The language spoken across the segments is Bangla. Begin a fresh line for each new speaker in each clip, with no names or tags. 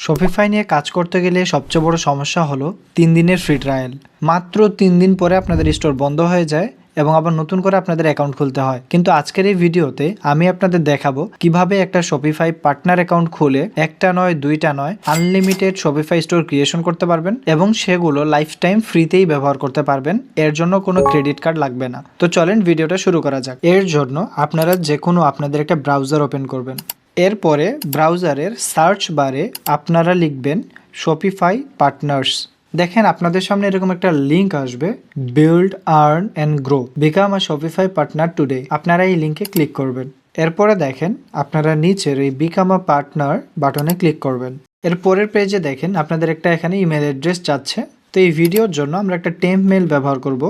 শপিফাই নিয়ে কাজ করতে গেলে সবচেয়ে বড় সমস্যা হলো 3 দিনের ফ্রি ট্রায়াল। মাত্র 3 দিন পরে আপনাদের স্টোর বন্ধ হয়ে যায় এবং আবার নতুন করে আপনাদের অ্যাকাউন্ট খুলতে হয়। কিন্তু আজকের এই ভিডিওতে আমি আপনাদের দেখাবো কিভাবে একটা শপিফাই পার্টনার অ্যাকাউন্ট খুলে একটা নয় দুইটা নয় আনলিমিটেড শপিফাই স্টোর ক্রিয়েশন করতে পারবেন এবং সেগুলো লাইফ টাইম ফ্রিতেই ব্যবহার করতে পারবেন। এর জন্য কোনো ক্রেডিট কার্ড লাগবে না। তো চলেন ভিডিওটা শুরু করা যাক। এর জন্য আপনারা যে কোনো আপনাদের একটা ব্রাউজার ওপেন করবেন। এরপরে ব্রাউজারের সার্চ বারে আপনারা লিখবেন শপিফাই পার্টনার্স। দেখেন আপনাদের সামনে এরকম একটা লিঙ্ক আসবে, build earn and grow, become a Shopify partner today. আপনারা এই লিঙ্কে ক্লিক করবেন। এরপরে দেখেন আপনারা নিচের এই বিকাম আ পার্টনার বাটনে ক্লিক করবেন। এর পরের পেজে দেখেন আপনাদের একটা এখানে ইমেল অ্যাড্রেস চাচ্ছে। তো এই ভিডিওর জন্য আমরা একটা টেম্প মেল ব্যবহার করব।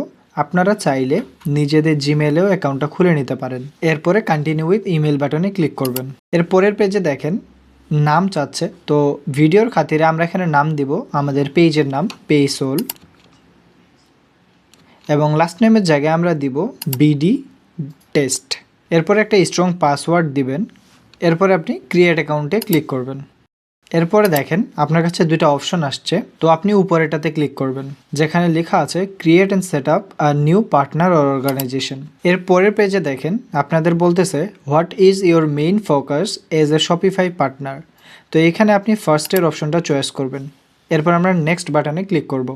আপনারা চাইলে নিজেদের জিমেলেও অ্যাকাউন্টটা খুলে নিতে পারেন। এরপরে কন্টিনিউ উইথ ইমেল বাটনে ক্লিক করবেন। এর পরের পেজে দেখেন নাম চাচ্ছে। তো ভিডিওর খাতিরে আমরা এখানে নাম দিব আমাদের পেজের নাম পেসোল, এবং লাস্ট নেমের জায়গায় আমরা দিব বিডি টেস্ট। এরপরে একটা স্ট্রং পাসওয়ার্ড দিবেন। এরপরে আপনি ক্রিয়েট অ্যাকাউন্টে ক্লিক করবেন। এরপরে দেখেন আপনার কাছে দুইটা অপশন আসছে। তো আপনি উপরেটাতে ক্লিক করবেন যেখানে লেখা আছে create and set up a new partner or organization. এর পরের পেজে দেখেন আপনাদের বলতেছে what is your main focus as a Shopify partner. তো এখানে আপনি ফার্স্টের অপশনটা চয়েস করবেন। এরপর আমরা নেক্সট বাটনে ক্লিক করব।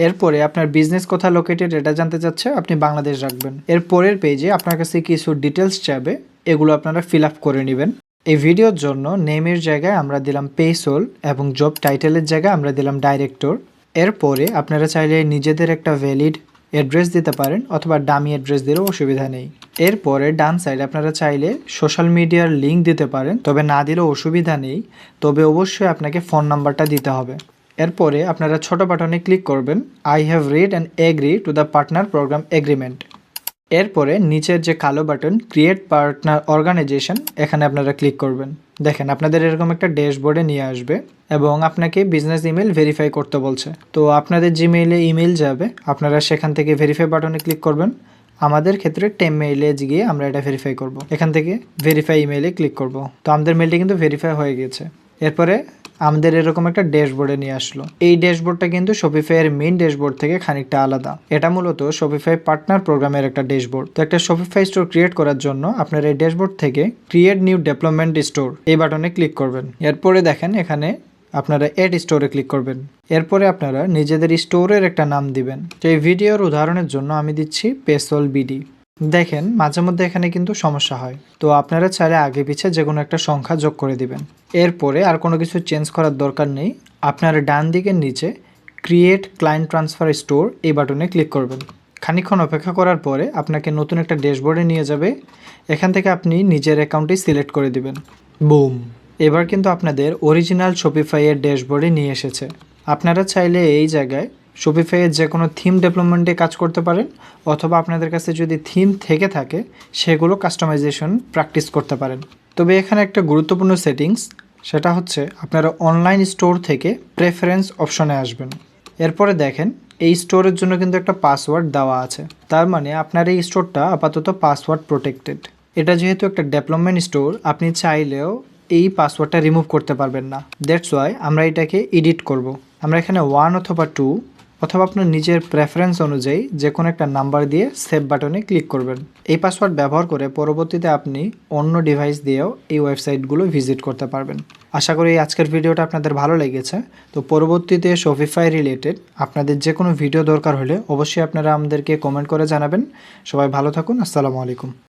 এরপরে আপনার বিজনেস কোথায় লোকেটেড এটা জানতে চাচ্ছে, আপনি বাংলাদেশ রাখবেন। এর পরের পেজে আপনার কাছে কিছু ডিটেলস চাবে, এগুলো আপনারা ফিল আপ করে নেবেন। এই ভিডিওর জন্য নেমের জায়গায় আমরা দিলাম পেসোল এবং জব টাইটেলের জায়গায় আমরা দিলাম ডাইরেক্টর। এরপরে আপনারা চাইলে নিজেদের একটা ভ্যালিড অ্যাড্রেস দিতে পারেন অথবা ডামি অ্যাড্রেস দিলেও অসুবিধা নেই। এরপরে ডান সাইডে আপনারা চাইলে সোশ্যাল মিডিয়ার লিঙ্ক দিতে পারেন, তবে না দিলেও অসুবিধা নেই, তবে অবশ্যই আপনাকে ফোন নাম্বারটা দিতে হবে। এরপরে আপনারা ছোট বাটনে ক্লিক করবেন I have read and agree to the partner program agreement. এরপরে নিচের যে কালো বাটন ক্রিয়েট পার্টনার অর্গানাইজেশন, এখানে আপনারা ক্লিক করবেন। দেখেন আপনাদের এরকম একটা ড্যাশবোর্ডে নিয়ে আসবে এবং আপনাকে বিজনেস ইমেল ভেরিফাই করতে বলছে। তো আপনাদের জিমেইলে ইমেল যাবে, আপনারা সেখান থেকে ভেরিফাই বাটনে ক্লিক করবেন। আমাদের ক্ষেত্রে টেম মেইলে গিয়ে আমরা এটা ভেরিফাই করব। এখান থেকে ভেরিফাই ইমেইলে ক্লিক করব। তো আমাদের মেইলটি কিন্তু ভেরিফাই হয়ে গেছে। এরপরে আমাদের এরকম একটা ড্যাশবোর্ডে নিয়ে আসলো। এই ড্যাশবোর্ডটা কিন্তু শপিফাইয়ের মেইন ড্যাশবোর্ড থেকে খানিকটা আলাদা। এটা মূলত শপিফাই পার্টনার প্রোগ্রামের একটা ড্যাশবোর্ড। তো একটা শপিফাই স্টোর ক্রিয়েট করার জন্য আপনার এই ড্যাশবোর্ড থেকে ক্রিয়েট নিউ ডেভেলপমেন্ট স্টোর এই বাটনে ক্লিক করবেন। এরপরে দেখেন এখানে আপনারা এড স্টোরে ক্লিক করবেন। এরপরে আপনারা নিজেদের স্টোরের একটা নাম দিবেন। তো এই ভিডিওর উদাহরণের জন্য আমি দিচ্ছি পেসোল বিডি। দেখেন মাঝে মধ্যে এখানে কিন্তু সমস্যা হয়, তো আপনারা চাইলে আগে পিছিয়ে যে কোনো একটা সংখ্যা যোগ করে দিবেন। এরপরে আর কোনো কিছু চেঞ্জ করার দরকার নেই। আপনারা ডান দিকের নিচে ক্রিয়েট ক্লায়েন্ট ট্রান্সফার স্টোর এই বাটনে ক্লিক করবেন। খানিকক্ষণ অপেক্ষা করার পরে আপনাকে নতুন একটা ড্যাশবোর্ডে নিয়ে যাবে। এখান থেকে আপনি নিজের অ্যাকাউন্টটি সিলেক্ট করে দিবেন। বুম, এবার কিন্তু আপনাদের অরিজিনাল শপিফাইয়ের ড্যাশবোর্ডে নিয়ে এসেছে। আপনারা চাইলে এই জায়গায় শপিফাইয়ের যে কোনো থিম ডেভেলপমেন্টে কাজ করতে পারেন, অথবা আপনাদের কাছে যদি থিম থেকে থাকে সেগুলো কাস্টমাইজেশন প্র্যাকটিস করতে পারেন। তবে এখানে একটা গুরুত্বপূর্ণ সেটিংস, সেটা হচ্ছে আপনারা অনলাইন স্টোর থেকে প্রেফারেন্স অপশনে আসবেন। এরপরে দেখেন এই স্টোরের জন্য কিন্তু একটা পাসওয়ার্ড দেওয়া আছে। তার মানে আপনার এই স্টোরটা আপাতত পাসওয়ার্ড প্রোটেক্টেড। এটা যেহেতু একটা ডেভেলপমেন্ট স্টোর, আপনি চাইলেও এই পাসওয়ার্ডটা রিমুভ করতে পারবেন না। দ্যাটস ওয়াই আমরা এটাকে এডিট করব। আমরা এখানে 1 অথবা 2 অথবা আপনার নিজের প্রেফারেন্স অনুযায়ী যে কোনো একটা নাম্বার দিয়ে সেভ বাটনে ক্লিক করবেন। এই পাসওয়ার্ড ব্যবহার করে পরবর্তীতে আপনি অন্য ডিভাইস দিয়েও এই ওয়েবসাইটগুলো ভিজিট করতে পারবেন। আশা করি আজকের ভিডিওটা আপনাদের ভালো লেগেছে। তো পরবর্তীতে শপিফাই রিলেটেড আপনাদের যে কোনো ভিডিও দরকার হলে অবশ্যই আপনারা আমাদেরকে কমেন্ট করে জানাবেন। সবাই ভালো থাকুন। আসসালামু আলাইকুম।